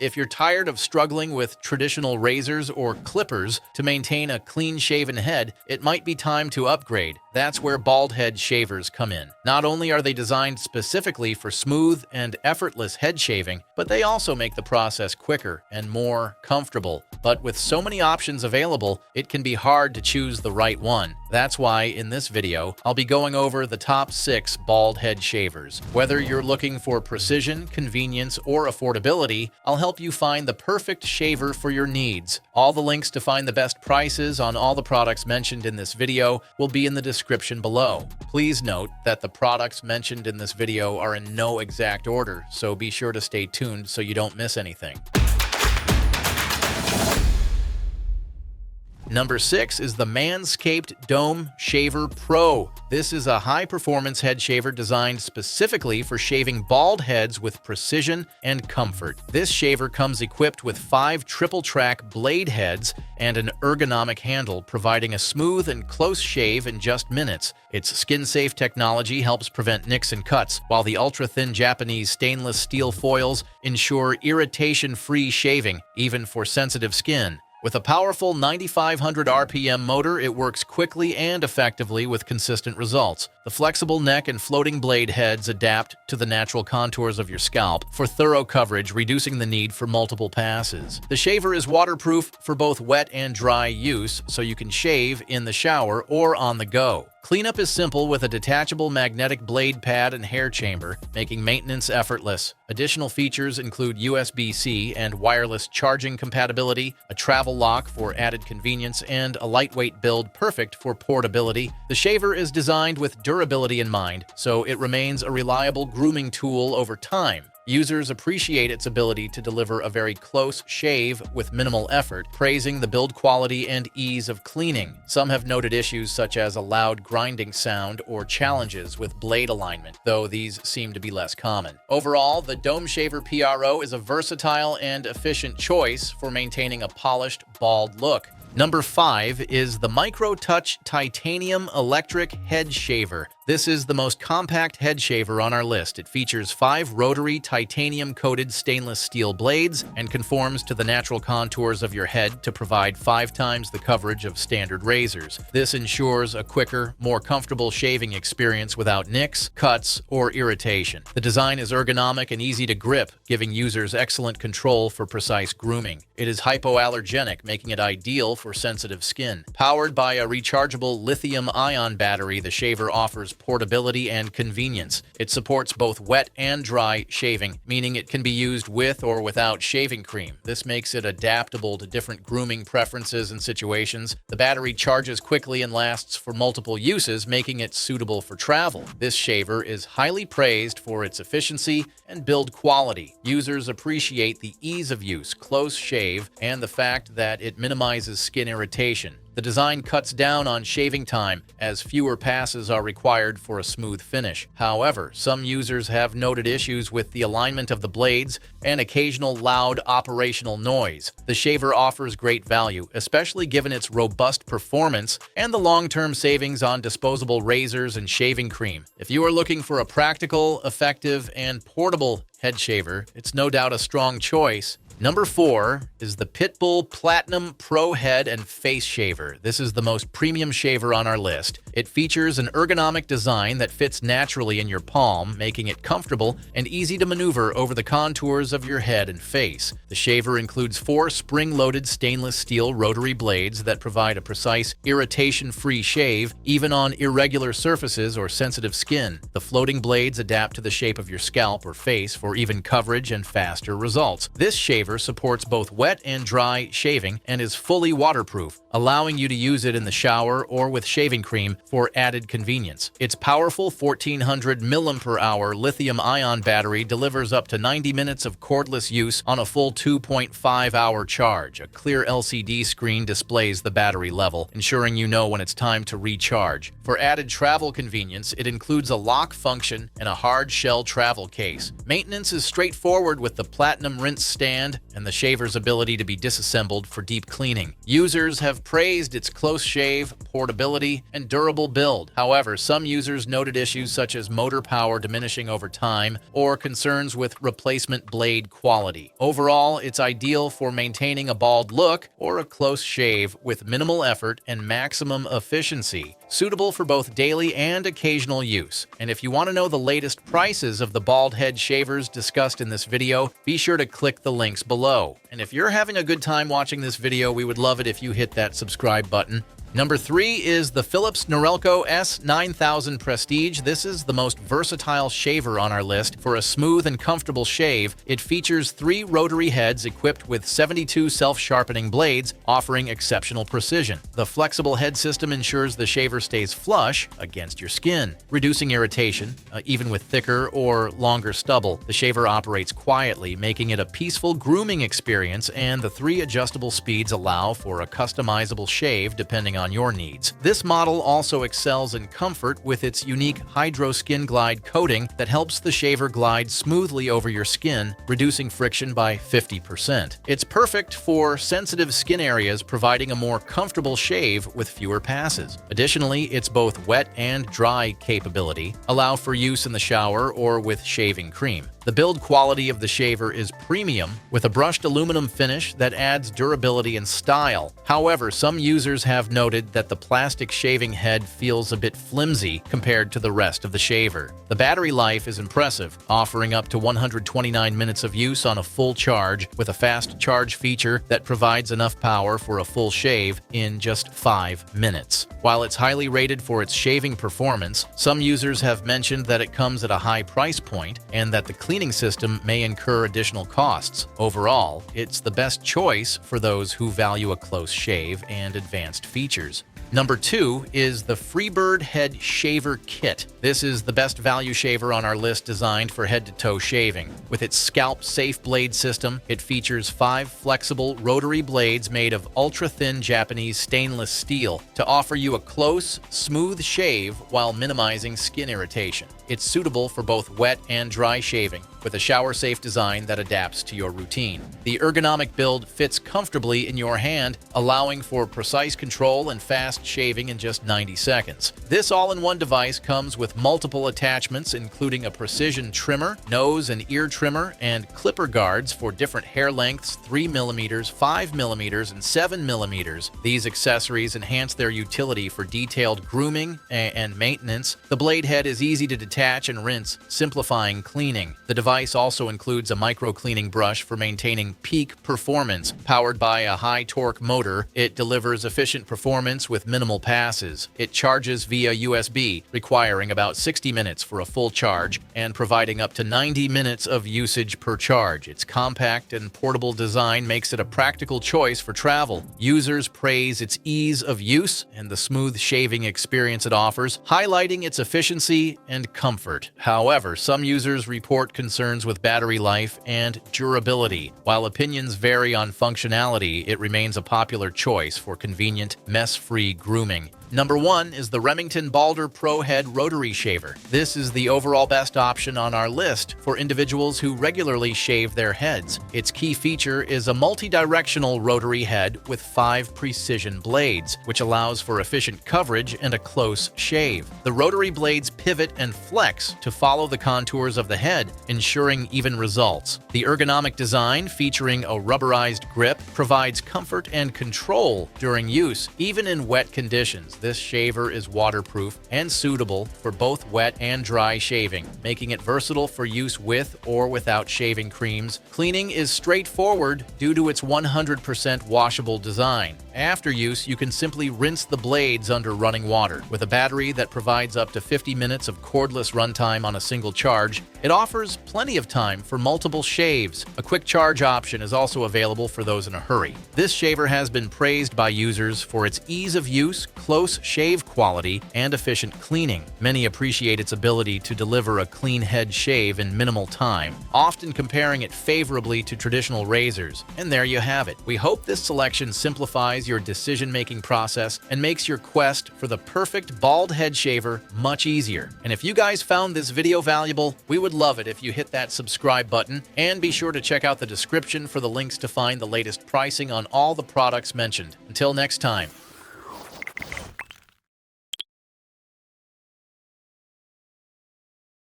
If you're tired of struggling with traditional razors or clippers to maintain a clean-shaven head, it might be time to upgrade. That's where bald head shavers come in. Not only are they designed specifically for smooth and effortless head shaving, but they also make the process quicker and more comfortable. But with so many options available, it can be hard to choose the right one. That's why in this video, I'll be going over the top 6 bald head shavers. Whether you're looking for precision, convenience, or affordability, I'll help you find the perfect shaver for your needs. All the links to find the best prices on all the products mentioned in this video will be in the description below. Please note that the products mentioned in this video are in no exact order, so be sure to stay tuned so you don't miss anything. Number 6 is the Manscaped Dome Shaver Pro. This is a high-performance head shaver designed specifically for shaving bald heads with precision and comfort. This shaver comes equipped with 5 triple-track blade heads and an ergonomic handle, providing a smooth and close shave in just minutes. Its skin-safe technology helps prevent nicks and cuts, while the ultra-thin Japanese stainless steel foils ensure irritation-free shaving, even for sensitive skin. With a powerful 9,500 RPM motor, it works quickly and effectively with consistent results. The flexible neck and floating blade heads adapt to the natural contours of your scalp for thorough coverage, reducing the need for multiple passes. The shaver is waterproof for both wet and dry use, so you can shave in the shower or on the go. Cleanup is simple with a detachable magnetic blade pad and hair chamber, making maintenance effortless. Additional features include USB-C and wireless charging compatibility, a travel lock for added convenience, and a lightweight build perfect for portability. The shaver is designed with durability in mind, so it remains a reliable grooming tool over time. Users appreciate its ability to deliver a very close shave with minimal effort, praising the build quality and ease of cleaning. Some have noted issues such as a loud grinding sound or challenges with blade alignment, though these seem to be less common. Overall, the Dome Shaver PRO is a versatile and efficient choice for maintaining a polished, bald look. Number 5 is the MicroTouch Titanium Electric Head Shaver. This is the most compact head shaver on our list. It features 5 rotary titanium-coated stainless steel blades and conforms to the natural contours of your head to provide 5 times the coverage of standard razors. This ensures a quicker, more comfortable shaving experience without nicks, cuts, or irritation. The design is ergonomic and easy to grip, giving users excellent control for precise grooming. It is hypoallergenic, making it ideal for sensitive skin. Powered by a rechargeable lithium-ion battery, the shaver offers portability and convenience. It supports both wet and dry shaving, meaning it can be used with or without shaving cream. This makes it adaptable to different grooming preferences and situations. The battery charges quickly and lasts for multiple uses, making it suitable for travel. This shaver is highly praised for its efficiency and build quality. Users appreciate the ease of use, close shave, and the fact that it minimizes skin irritation. The design cuts down on shaving time, as fewer passes are required for a smooth finish. However, some users have noted issues with the alignment of the blades and occasional loud operational noise. The shaver offers great value, especially given its robust performance and the long-term savings on disposable razors and shaving cream. If you are looking for a practical, effective, and portable head shaver, it's no doubt a strong choice. Number 4 is the Pitbull Platinum Pro Head and Face Shaver. This is the most premium shaver on our list. It features an ergonomic design that fits naturally in your palm, making it comfortable and easy to maneuver over the contours of your head and face. The shaver includes 4 spring-loaded stainless steel rotary blades that provide a precise, irritation-free shave, even on irregular surfaces or sensitive skin. The floating blades adapt to the shape of your scalp or face for even coverage and faster results. This shaver supports both wet and dry shaving and is fully waterproof, allowing you to use it in the shower or with shaving cream for added convenience. Its powerful 1400 mAh lithium-ion battery delivers up to 90 minutes of cordless use on a full 2.5-hour charge. A clear LCD screen displays the battery level, ensuring you know when it's time to recharge. For added travel convenience, it includes a lock function and a hard shell travel case. Maintenance is straightforward with the Platinum rinse stand and the shaver's ability to be disassembled for deep cleaning. Users have praised its close shave, portability, and durable build. However, some users noted issues such as motor power diminishing over time or concerns with replacement blade quality. Overall, it's ideal for maintaining a bald look or a close shave with minimal effort and maximum efficiency, suitable for both daily and occasional use. And if you want to know the latest prices of the bald head shavers discussed in this video, be sure to click the links below. And if you're having a good time watching this video, we would love it if you hit that subscribe button. Number 3 is the Philips Norelco S9000 Prestige. This is the most versatile shaver on our list. For a smooth and comfortable shave, it features 3 rotary heads equipped with 72 self-sharpening blades, offering exceptional precision. The flexible head system ensures the shaver stays flush against your skin, reducing irritation. Even with thicker or longer stubble, the shaver operates quietly, making it a peaceful grooming experience, and the 3 adjustable speeds allow for a customizable shave depending on your needs. This model also excels in comfort with its unique Hydro Skin Glide coating that helps the shaver glide smoothly over your skin, reducing friction by 50%. It's perfect for sensitive skin areas, providing a more comfortable shave with fewer passes. Additionally, its both wet and dry capability allow for use in the shower or with shaving cream. The build quality of the shaver is premium, with a brushed aluminum finish that adds durability and style. However, some users have noted that the plastic shaving head feels a bit flimsy compared to the rest of the shaver. The battery life is impressive, offering up to 129 minutes of use on a full charge, with a fast charge feature that provides enough power for a full shave in just 5 minutes. While it's highly rated for its shaving performance, some users have mentioned that it comes at a high price point and that the cleaning system may incur additional costs. Overall, it's the best choice for those who value a close shave and advanced features. Number 2 is the Freebird Head Shaver Kit. This is the best value shaver on our list, designed for head-to-toe shaving. With its scalp-safe blade system, it features 5 flexible rotary blades made of ultra-thin Japanese stainless steel to offer you a close, smooth shave while minimizing skin irritation. It's suitable for both wet and dry shaving, with a shower-safe design that adapts to your routine. The ergonomic build fits comfortably in your hand, allowing for precise control and fast shaving in just 90 seconds. This all-in-one device comes with multiple attachments, including a precision trimmer, nose and ear trimmer, and clipper guards for different hair lengths: 3mm, 5mm, and 7mm. These accessories enhance their utility for detailed grooming and maintenance. The blade head is easy to detach and rinse, simplifying cleaning. The device also includes a micro-cleaning brush for maintaining peak performance. Powered by a high-torque motor, it delivers efficient performance with minimal passes. It charges via USB, requiring about 60 minutes for a full charge and providing up to 90 minutes of usage per charge. Its compact and portable design makes it a practical choice for travel. Users praise its ease of use and the smooth shaving experience it offers, highlighting its efficiency and comfort. However, some users report concerns with battery life and durability. While opinions vary on functionality, it remains a popular choice for convenient, mess-free grooming. Number 1 is the Remington Balder Pro Head Rotary Shaver. This is the overall best option on our list for individuals who regularly shave their heads. Its key feature is a multi-directional rotary head with 5 precision blades, which allows for efficient coverage and a close shave. The rotary blades pivot and flex to follow the contours of the head, ensuring even results. The ergonomic design, featuring a rubberized grip, provides comfort and control during use, even in wet conditions. This shaver is waterproof and suitable for both wet and dry shaving, making it versatile for use with or without shaving creams. Cleaning is straightforward due to its 100% washable design. After use, you can simply rinse the blades under running water. With a battery that provides up to 50 minutes of cordless runtime on a single charge, it offers plenty of time for multiple shaves. A quick charge option is also available for those in a hurry. This shaver has been praised by users for its ease of use, close close shave quality and efficient cleaning. Many appreciate its ability to deliver a clean head shave in minimal time, often comparing it favorably to traditional razors. And there you have it. We hope this selection simplifies your decision-making process and makes your quest for the perfect bald head shaver much easier. And if you guys found this video valuable, we would love it if you hit that subscribe button, and be sure to check out the description for the links to find the latest pricing on all the products mentioned. Until next time.